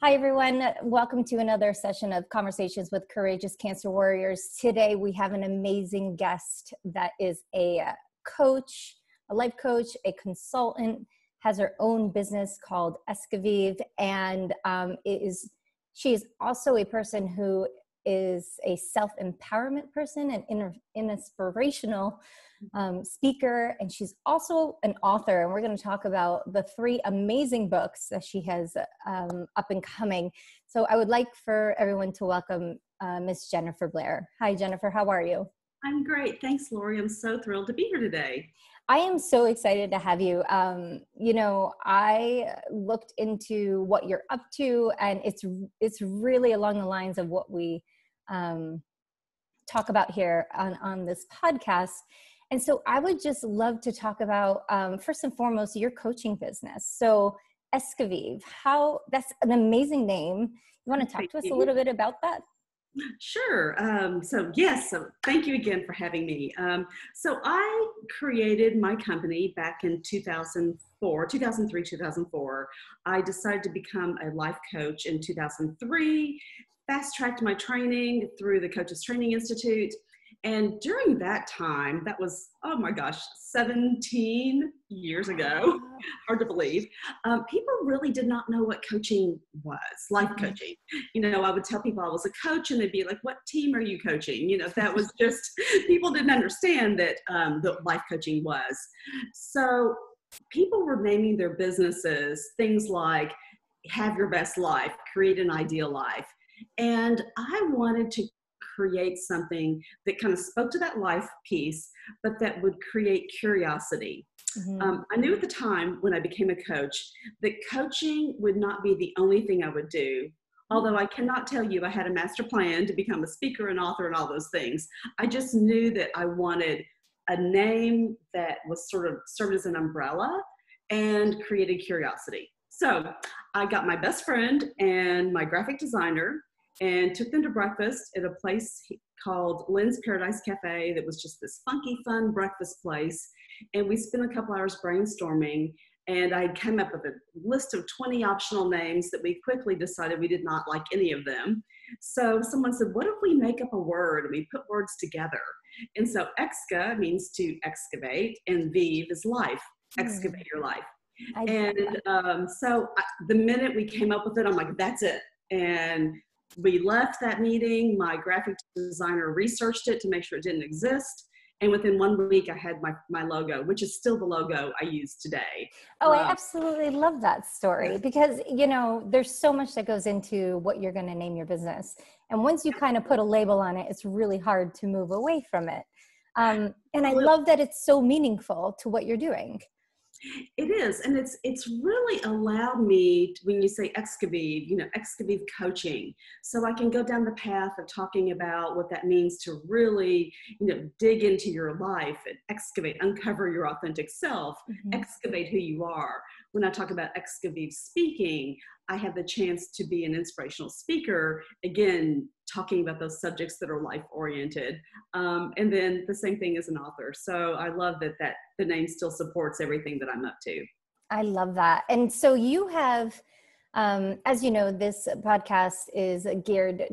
Hi, everyone. Welcome to another session of Conversations with Courageous Cancer Warriors. Today, we have an amazing guest that is a coach, a life coach, a consultant, has her own business called Excavive, and she is also a person who is a self-empowerment person and inspirational speaker, and she's also an author, and we're going to talk about the 3 amazing books that she has up and coming. So I would like for everyone to welcome Miss Jennifer Blair. Hi, Jennifer. How are you? I'm great. Thanks, Lori. I'm so thrilled to be here today. I am so excited to have you. I looked into what you're up to, and it's really along the lines of what we talk about here on this podcast. And so I would just love to talk about, first and foremost, your coaching business. So Excavive, that's an amazing name. You want to talk to us a little bit about that? Sure. So thank you again for having me. So I created my company back in 2003, 2004. I decided to become a life coach in 2003, fast-tracked my training through the Coaches Training Institute. And during that time, that was, 17 years ago, hard to believe, people really did not know what coaching was, life coaching. I would tell people I was a coach and they'd be like, what team are you coaching? That was just, people didn't understand that life coaching was. So people were naming their businesses things like have your best life, create an ideal life. And I wanted to create something that kind of spoke to that life piece, but that would create curiosity. I knew at the time when I became a coach that coaching would not be the only thing I would do. Although I cannot tell you I had a master plan to become a speaker and author and all those things. I just knew that I wanted a name that was sort of served as an umbrella and created curiosity. So I got my best friend and my graphic designer and took them to breakfast at a place called Lynn's Paradise Cafe that was just this funky, fun breakfast place. And we spent a couple hours brainstorming, and I came up with a list of 20 optional names that we quickly decided we did not like any of them. So someone said, what if we make up a word and we put words together? And so Exca means to excavate, and Vive is life, excavate your life. The minute we came up with it, I'm like, that's it. And we left that meeting. My graphic designer researched it to make sure it didn't exist. And within 1 week, I had my logo, which is still the logo I use today. Oh, I absolutely love that story because, there's so much that goes into what you're going to name your business. And once you kind of put a label on it, it's really hard to move away from it. And I love that it's so meaningful to what you're doing. It is. And it's really allowed me to, when you say Excavive, Excavive coaching. So I can go down the path of talking about what that means to really, dig into your life and excavate, uncover your authentic self, excavate who you are. When I talk about Excavive speaking, I have the chance to be an inspirational speaker, again, talking about those subjects that are life-oriented. And then the same thing as an author. So I love that the name still supports everything that I'm up to. I love that. And so you have, as you know, this podcast is geared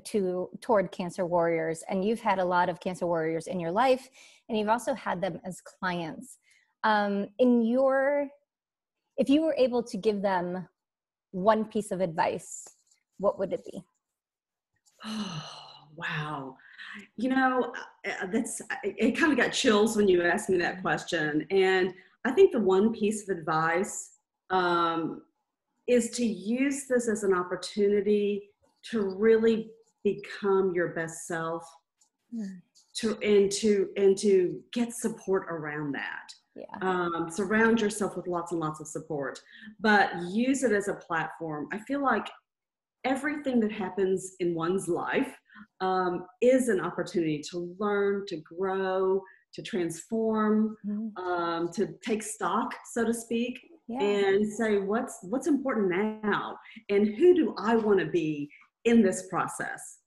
toward cancer warriors, and you've had a lot of cancer warriors in your life, and you've also had them as clients. If you were able to give them one piece of advice, what would it be? Oh, wow. It kind of got chills when you asked me that question. And I think the one piece of advice is to use this as an opportunity to really become your best self, and to get support around that. Yeah. Surround yourself with lots and lots of support, but use it as a platform. I feel like everything that happens in one's life is an opportunity to learn, to grow, to transform, to take stock, so to speak, and say, what's important now? And who do I want to be in this process?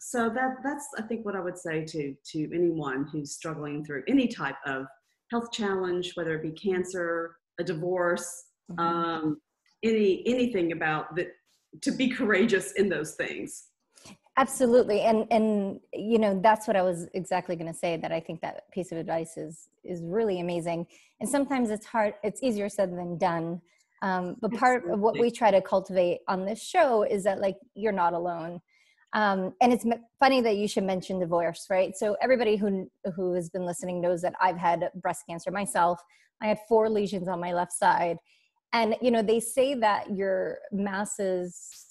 So that's, I think, what I would say to anyone who's struggling through any type of health challenge, whether it be cancer, a divorce, anything about that, to be courageous in those things. Absolutely. And, you know, that's what I was exactly going to say, that I think that piece of advice is really amazing. And sometimes it's hard, it's easier said than done. But part of what we try to cultivate on this show is that, like, you're not alone. And it's funny that you should mention divorce, right? So everybody who has been listening knows that I've had breast cancer myself. I had 4 lesions on my left side. And, you know, they say that your masses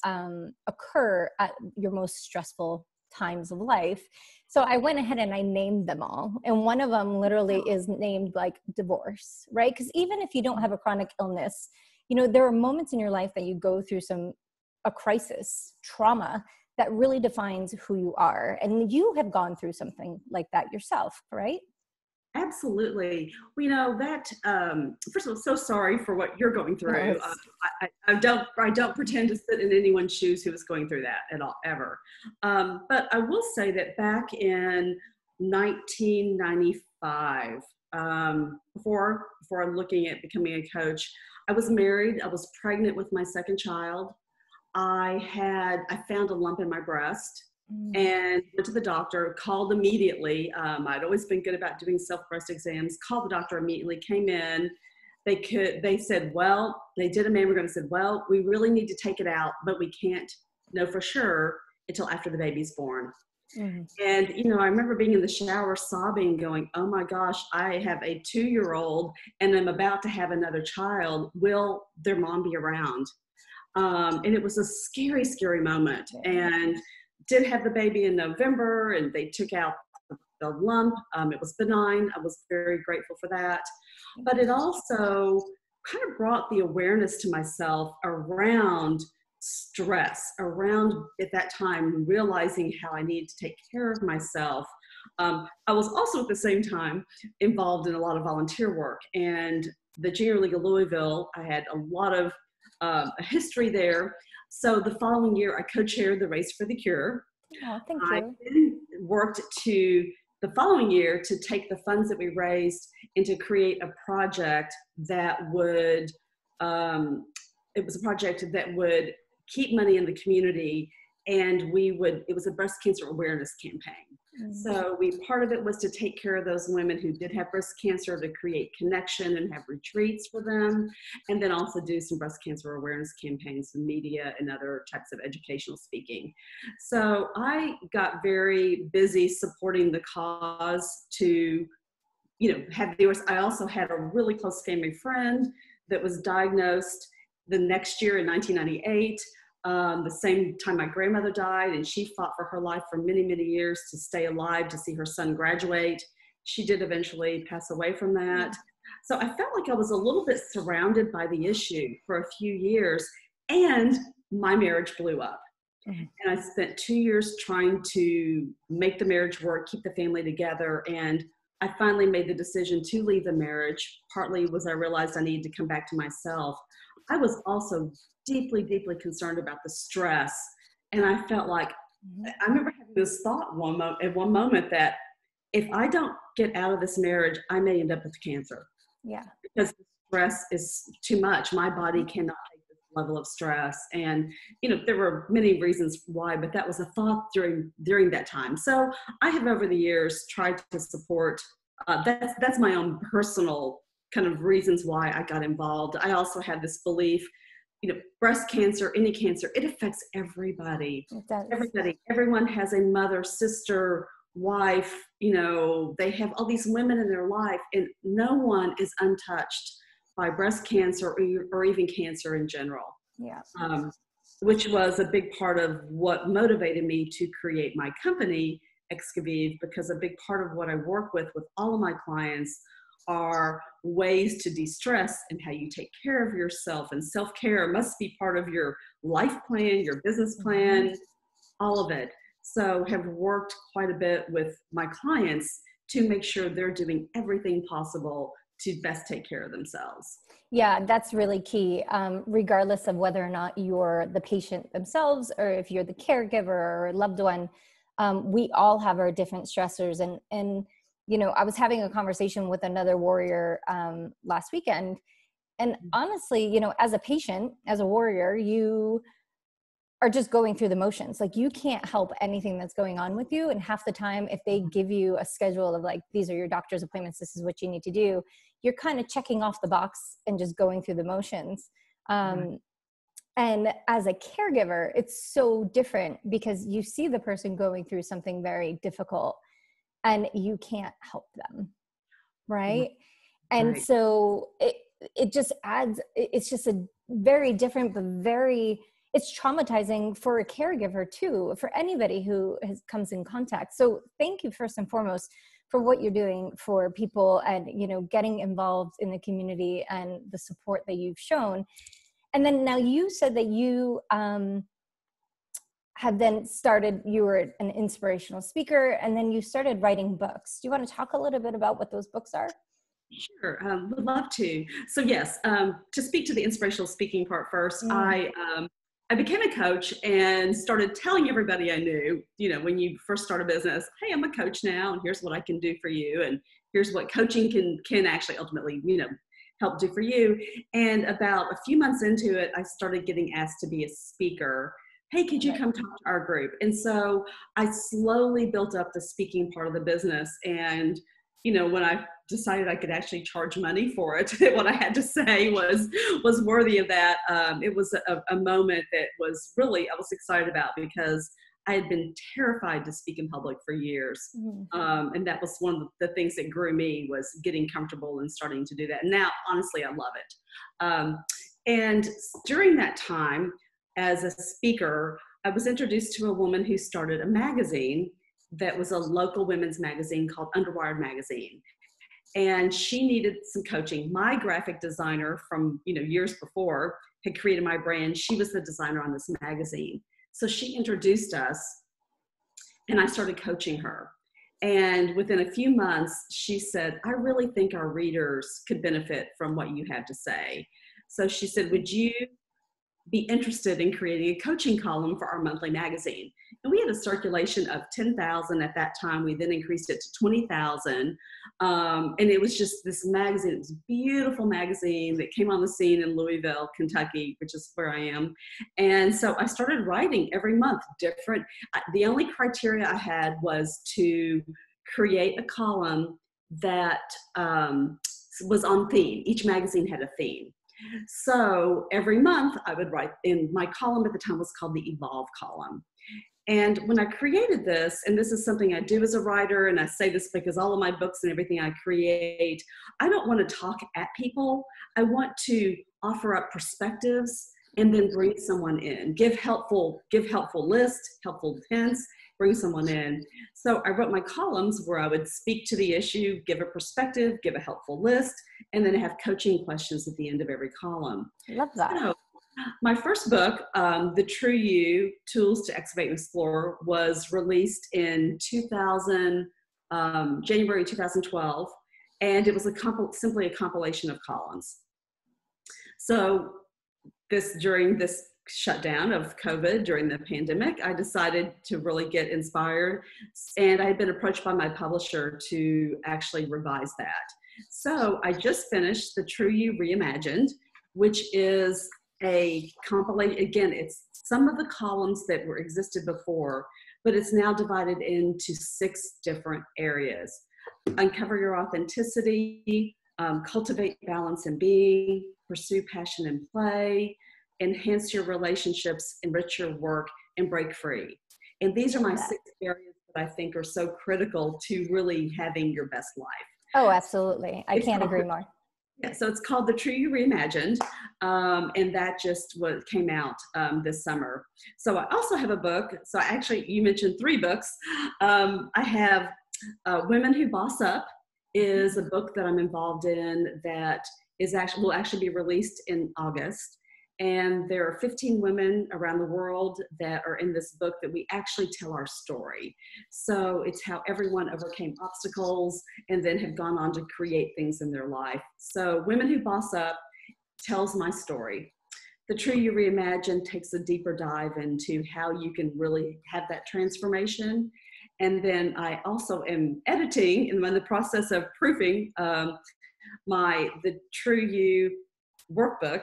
occur at your most stressful times of life. So I went ahead and I named them all. And one of them literally is named like divorce, right? Because even if you don't have a chronic illness, you know, there are moments in your life that you go through a crisis, trauma that really defines who you are. And you have gone through something like that yourself, right? Absolutely. Well, you know, that, first of all, so sorry for what you're going through. No, I don't pretend to sit in anyone's shoes who is going through that at all, ever. But I will say that back in 1995, before looking at becoming a coach, I was married. I was pregnant with my second child. I found a lump in my breast. And went to the doctor, called immediately. I'd always been good about doing self-breast exams, called the doctor immediately, came in. They said, well, they did a mammogram and said, well, we really need to take it out, but we can't know for sure until after the baby's born. Mm-hmm. And, you know, I remember being in the shower sobbing, going, oh my gosh, I have a 2-year-old and I'm about to have another child. Will their mom be around? And it was a scary, scary moment. And did have the baby in November, and they took out the lump. It was benign. I was very grateful for that. But it also kind of brought the awareness to myself around stress, around at that time realizing how I needed to take care of myself. I was also at the same time involved in a lot of volunteer work, and the Junior League of Louisville, I had a lot of a history there. So the following year, I co-chaired the Race for the Cure. Oh, thank you. I then worked the following year to take the funds that we raised and to create a project that would, it was a project that would keep money in the community, and it was a breast cancer awareness campaign. So part of it was to take care of those women who did have breast cancer, to create connection and have retreats for them, and then also do some breast cancer awareness campaigns, some media and other types of educational speaking. So I got very busy supporting the cause to, you know, I also had a really close family friend that was diagnosed the next year in 1998. The same time my grandmother died, and she fought for her life for many, many years to stay alive to see her son graduate. She did eventually pass away from that. So I felt like I was a little bit surrounded by the issue for a few years, and my marriage blew up. And I spent 2 years trying to make the marriage work, keep the family together, and I finally made the decision to leave the marriage. Partly was I realized I needed to come back to myself. I was also deeply, deeply concerned about the stress. And I felt like, I remember having this thought at one moment that if I don't get out of this marriage, I may end up with cancer. Yeah. Because the stress is too much. My body cannot take this level of stress. And, you know, there were many reasons why, but that was a thought during that time. So I have over the years tried to support, that's my own personal kind of reasons why I got involved. I also had this belief, you know, breast cancer, any cancer, it affects everybody. It does. Everybody, everyone has a mother, sister, wife, you know, they have all these women in their life, and no one is untouched by breast cancer or even cancer in general. Yeah. Which was a big part of what motivated me to create my company, Excavive, because a big part of what I work with all of my clients are ways to de-stress and how you take care of yourself. And self-care must be part of your life plan, your business plan, all of it. So have worked quite a bit with my clients to make sure they're doing everything possible to best take care of themselves. Yeah, that's really key. Regardless of whether or not you're the patient themselves, or if you're the caregiver or loved one, we all have our different stressors. And you know, I was having a conversation with another warrior last weekend, And honestly, you know, as a patient, as a warrior, you are just going through the motions. Like, you can't help anything that's going on with you. And half the time, if they give you a schedule of like, these are your doctor's appointments, this is what you need to do, you're kind of checking off the box and just going through the motions. And as a caregiver, it's so different because you see the person going through something very difficult and you can't help them. Right. And so it just adds, it's just a very different, but it's traumatizing for a caregiver too, for anybody who comes in contact. So thank you first and foremost for what you're doing for people and, you know, getting involved in the community and the support that you've shown. And then now you said that you have then started, you were an inspirational speaker, and then you started writing books. Do you want to talk a little bit about what those books are? Sure, would love to. So yes, to speak to the inspirational speaking part first, I became a coach and started telling everybody I knew, you know, when you first start a business, hey, I'm a coach now, and here's what I can do for you, and here's what coaching can actually ultimately, you know, help do for you. And about a few months into it, I started getting asked to be a speaker. Hey, could you come talk to our group? And so I slowly built up the speaking part of the business. And, you know, when I decided I could actually charge money for it, what I had to say was worthy of that. It was a moment that was really, I was excited about because I had been terrified to speak in public for years. And that was one of the things that grew me, was getting comfortable and starting to do that. And now, honestly, I love it. And during that time, as a speaker, I was introduced to a woman who started a magazine that was a local women's magazine called Underwired Magazine. And she needed some coaching. My graphic designer from, you know, years before had created my brand. She was the designer on this magazine. So she introduced us and I started coaching her. And within a few months, she said, I really think our readers could benefit from what you have to say. So she said, would you be interested in creating a coaching column for our monthly magazine? And we had a circulation of 10,000 at that time. We then increased it to 20,000. And it was just this magazine. It was a beautiful magazine that came on the scene in Louisville, Kentucky, which is where I am. And so I started writing every month different. The only criteria I had was to create a column that was on theme. Each magazine had a theme. So every month I would write, in my column at the time was called the Evolve column. And when I created this, and this is something I do as a writer, and I say this because all of my books and everything I create, I don't want to talk at people. I want to offer up perspectives and then bring someone in, give helpful lists, helpful hints, bring someone in. So I wrote my columns where I would speak to the issue, give a perspective, give a helpful list, and then have coaching questions at the end of every column. Love that. So my first book, The True You, Tools to Excavate and Explore, was released in January 2012, and it was simply a compilation of columns. So during this shutdown of COVID, during the pandemic, I decided to really get inspired, and I had been approached by my publisher to actually revise that. So I just finished The True You Reimagined, which is a compilation. Again, it's some of the columns that existed before, but it's now divided into 6 different areas. Uncover your authenticity, cultivate balance and being, pursue passion and play, enhance your relationships, enrich your work, and break free. And these are my 6 areas that I think are so critical to really having your best life. Oh, absolutely. I can't agree more. Yeah, so it's called The True You Reimagined, and that just came out this summer. So I also have a book. So you mentioned 3 books. I have Women Who Boss Up is a book that I'm involved in that will actually be released in August. And there are 15 women around the world that are in this book that we actually tell our story. So it's how everyone overcame obstacles and then have gone on to create things in their life. So Women Who Boss Up tells my story. The True You Reimagined takes a deeper dive into how you can really have that transformation. And then I also am editing and I'm in the process of proofing The True You workbook.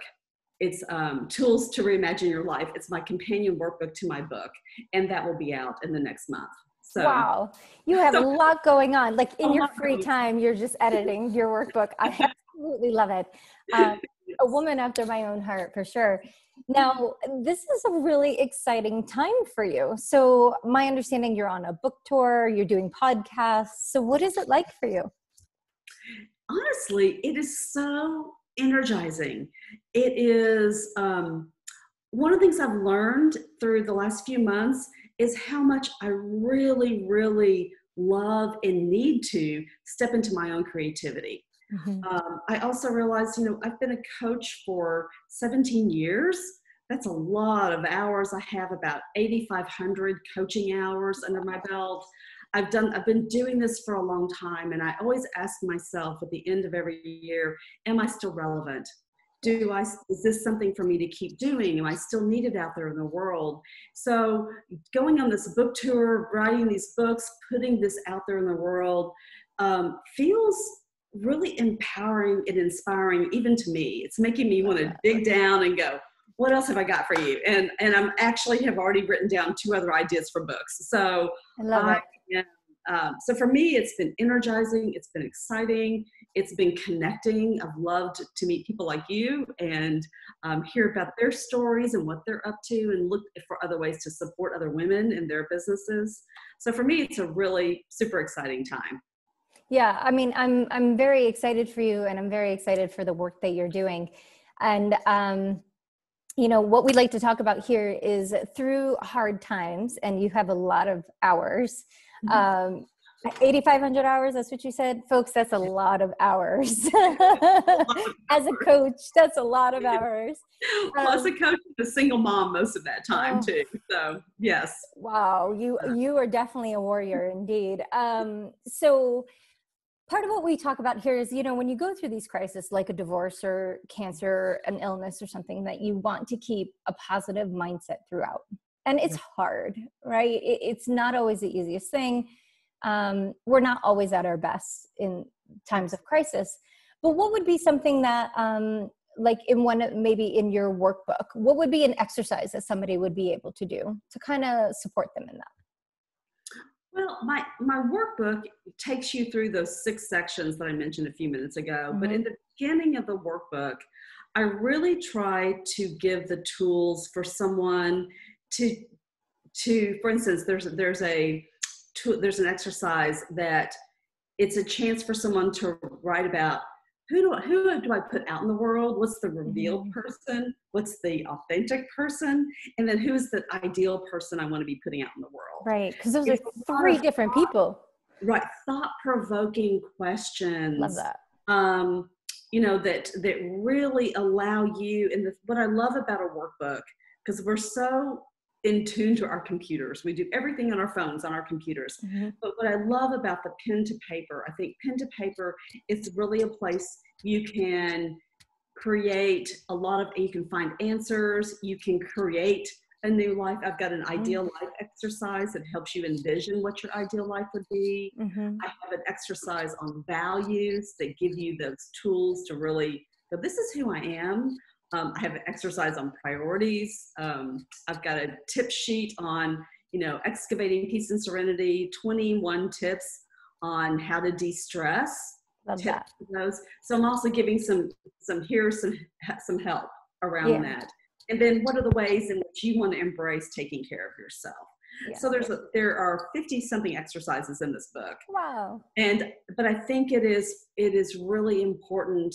It's Tools to Reimagine Your Life. It's my companion workbook to my book, and that will be out in the next month. So, wow, you have a lot going on. Like in your free going time, you're just editing your workbook. I absolutely love it. A woman after my own heart, for sure. Now, this is a really exciting time for you. So my understanding, you're on a book tour, you're doing podcasts. So what is it like for you? Honestly, it is so energizing. It is one of the things I've learned through the last few months is how much I really, really love and need to step into my own creativity. Mm-hmm. I also realized, I've been a coach for 17 years. That's a lot of hours. I have about 8,500 coaching hours under my belt. I've been doing this for a long time, and I always ask myself at the end of every year, am I still relevant? Is this something for me to keep doing? Am I still needed out there in the world? So going on this book tour, writing these books, putting this out there in the world, feels really empowering and inspiring, even to me. It's making me want to dig down and go, what else have I got for you? And I'm actually have already written down 2 other ideas for books. So I love it. So for me, it's been energizing. It's been exciting. It's been connecting. I've loved to meet people like you and hear about their stories and what they're up to, and look for other ways to support other women in their businesses. So for me, it's a really super exciting time. Yeah, I mean, I'm very excited for you, and I'm very excited for the work that you're doing. And what we like to talk about here is through hard times, and you have a lot of hours. 8,500 hours, that's what you said? Folks, that's a lot of hours. As a coach, that's a lot of hours. Plus a coach is a single mom most of that time too. So yes. Wow, you are definitely a warrior indeed. So part of what we talk about here is, when you go through these crises like a divorce or cancer, an illness or something, that you want to keep a positive mindset throughout. And it's hard, right? It's not always the easiest thing. We're not always at our best in times of crisis. But what would be something that, like maybe in your workbook, what would be an exercise that somebody would be able to do to kind of support them in that? Well, my workbook takes you through those 6 sections that I mentioned a few minutes ago. Mm-hmm. But in the beginning of the workbook, I really try to give the tools for someone to for instance, there's an exercise that it's a chance for someone to write about who do I put out in the world? What's the revealed person? What's the authentic person? And then who's the ideal person I want to be putting out in the world? Right, because those are 3 different people. Right, thought-provoking questions. Love that. That really allow you. And what I love about a workbook, because we're so in tune to our computers. We do everything on our phones, on our computers. Mm-hmm. But what I love about the pen to paper, I think pen to paper is really a place you can create you can find answers, you can create a new life. I've got an ideal life exercise that helps you envision what your ideal life would be. Mm-hmm. I have an exercise on values that give you those tools to really go, this is who I am. I have an exercise on priorities. I've got a tip sheet on, excavating peace and serenity, 21 tips on how to de-stress. Love that. Those. So I'm also giving some help around that. And then what are the ways in which you want to embrace taking care of yourself? Yeah. So there are 50 something exercises in this book. Wow. But I think it is really important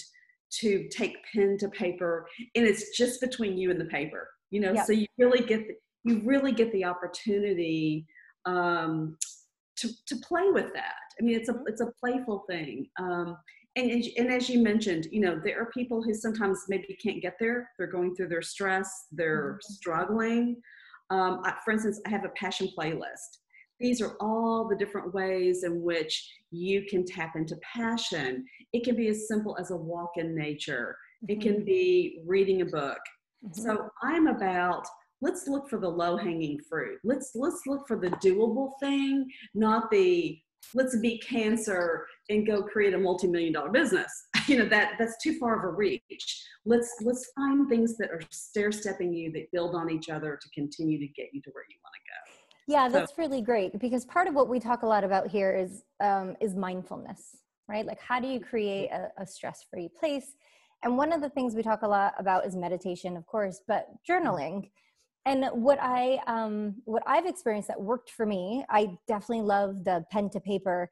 to take pen to paper, and it's just between you and the paper, so you really get the opportunity to play with that. I mean, it's a playful thing. And as you mentioned, there are people who sometimes maybe can't get there. They're going through their stress, they're struggling. For instance, I have a passion playlist. These are all the different ways in which you can tap into passion. It can be as simple as a walk in nature. Mm-hmm. It can be reading a book. Mm-hmm. So I'm about, let's look for the low-hanging fruit. Let's look for the doable thing, not the let's beat cancer and go create a multi-million-dollar business. that's too far of a reach. Let's find things that are stair-stepping you, that build on each other to continue to get you to where you want to go. Yeah, that's really great, because part of what we talk a lot about here is mindfulness, right? Like, how do you create a stress-free place? And one of the things we talk a lot about is meditation, of course, but journaling. And what I've experienced that worked for me, I definitely love the pen to paper,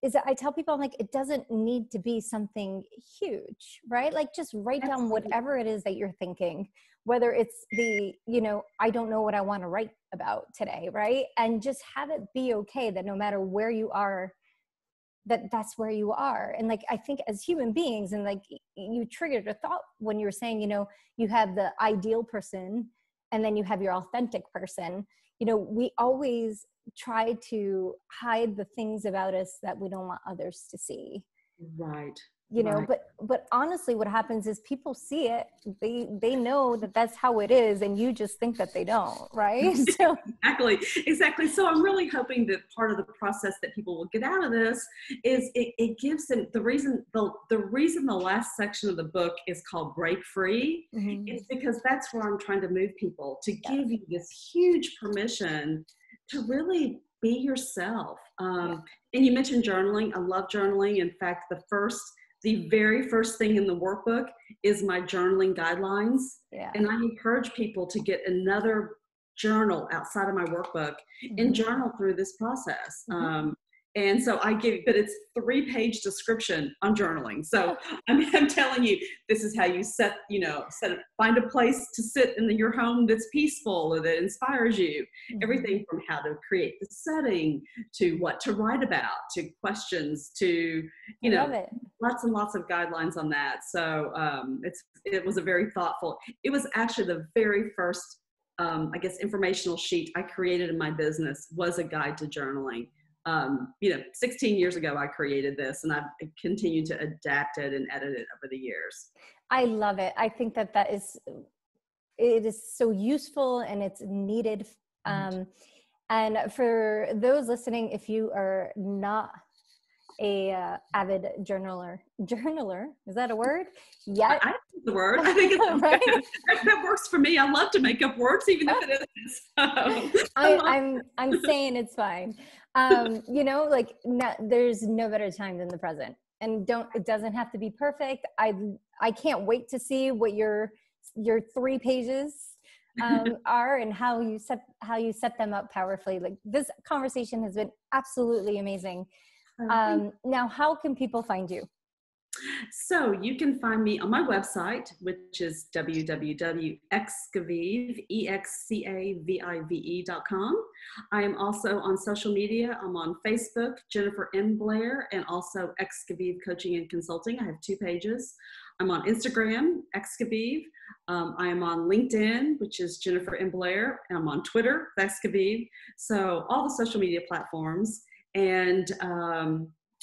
is that I tell people, I'm like, it doesn't need to be something huge, right? Like, just write down whatever it is that you're thinking, whether it's I don't know what I want to write about today, right? And just have it be okay that no matter where you are, that's where you are. And like, I think as human beings, and like you triggered a thought when you were saying, you have the ideal person and then you have your authentic person. We always try to hide the things about us that we don't want others to see. Right. But honestly, what happens is people see it. They know that that's how it is, and you just think that they don't, right? So Exactly. So I'm really hoping that part of the process that people will get out of this is it gives them the reason the last section of the book is called Break Free. Mm-hmm. It's because that's where I'm trying to move people to give you this huge permission to really be yourself. And you mentioned journaling. I love journaling. In fact, the very first thing in the workbook is my journaling guidelines. Yeah. And I encourage people to get another journal outside of my workbook and journal through this process. And so but it's 3-page description on journaling. So I'm telling you, this is how you find a place to sit in your home that's peaceful or that inspires you. Everything from how to create the setting to what to write about, to questions, to, lots and lots of guidelines on that. So it was it was actually the very first, informational sheet I created in my business was a guide to journaling. 16 years ago, I created this, and I've continued to adapt it and edit it over the years. I love it. I think it is so useful and it's needed. And for those listening, if you are not a avid journaler, is that a word? I think the word. I think it's right? That works for me. I love to make up words, even if it isn't. I'm saying it's fine. There's no better time than the present, and it doesn't have to be perfect. I can't wait to see what your 3 pages are and how you set them up powerfully. Like, this conversation has been absolutely amazing. Now, how can people find you? So you can find me on my website, which is www.excavive.com. I am also on social media. I'm on Facebook, Jennifer M. Blair, and also Excavive Coaching and Consulting. I have 2 pages. I'm on Instagram, Excavive. I am on LinkedIn, which is Jennifer M. Blair. And I'm on Twitter, Excavive. So all the social media platforms. And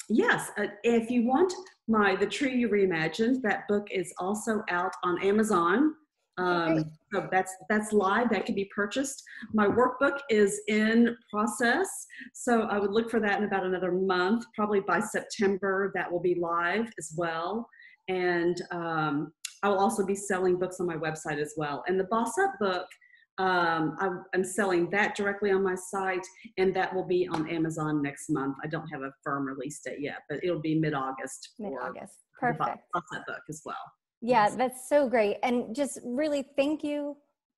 yes, if you want The Tree You Reimagined, that book is also out on Amazon. So that's live. That can be purchased. My workbook is in process, so I would look for that in about another month. Probably by September, that will be live as well. And I will also be selling books on my website as well. And the Boss Up book, I'm selling that directly on my site, and that will be on Amazon next month. I don't have a firm release date yet, but it'll be mid-August. Perfect. The Boss Up book as well. Yeah, yes. That's so great. And just really thank you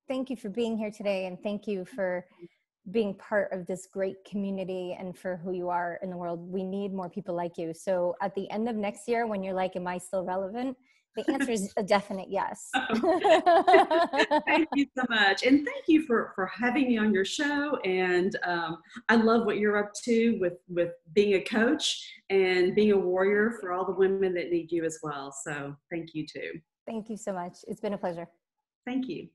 for being here today, and thank you for being part of this great community and for who you are in the world. We need more people like you. So at the end of next year, when you're like, am I still relevant? The answer is a definite yes. Thank you so much. And thank you for having me on your show. And I love what you're up to with being a coach and being a warrior for all the women that need you as well. So thank you too. Thank you so much. It's been a pleasure. Thank you.